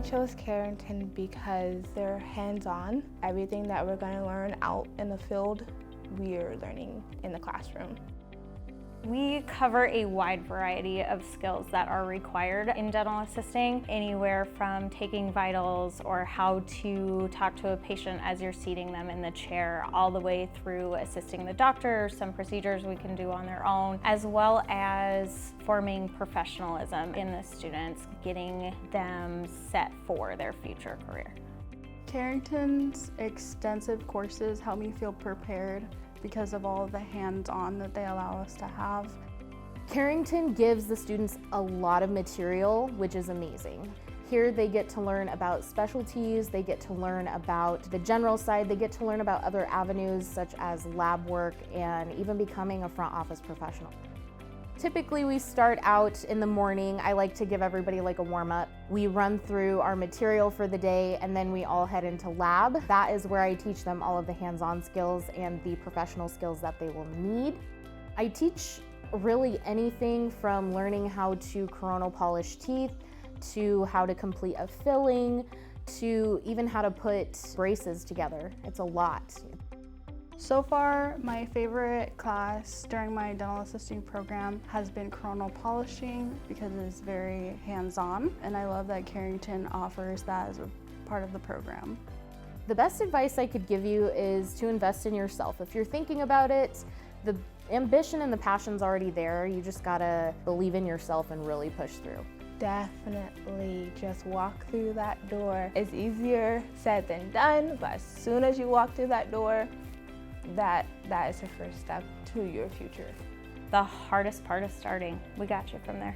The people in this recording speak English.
chose Carrington because they're hands-on. Everything that we're going to learn out in the field, we're learning in the classroom. We cover a wide variety of skills that are required in dental assisting, anywhere from taking vitals or how to talk to a patient as you're seating them in the chair, all the way through assisting the doctor, some procedures we can do on their own, as well as forming professionalism in the students, getting them set for their future career. Carrington's extensive courses help me feel prepared because of all the hands-on that they allow us to have. Carrington gives the students a lot of material, which is amazing. Here they get to learn about specialties, they get to learn about the general side, they get to learn about other avenues such as lab work and even becoming a front office professional. Typically we start out in the morning. I like to give everybody like a warm-up. We run through our material for the day and then we all head into lab. That is where I teach them all of the hands-on skills and the professional skills that they will need. I teach really anything from learning how to coronal polish teeth, to how to complete a filling, to even how to put braces together. It's a lot. So far, my favorite class during my dental assisting program has been coronal polishing because it's very hands-on, and I love that Carrington offers that as a part of the program. The best advice I could give you is to invest in yourself. If you're thinking about it, the ambition and the passion's already there. You just gotta believe in yourself and really push through. Definitely just walk through that door. It's easier said than done, but as soon as you walk through that door, that is the first step to your future. The hardest part is starting. We got you from there.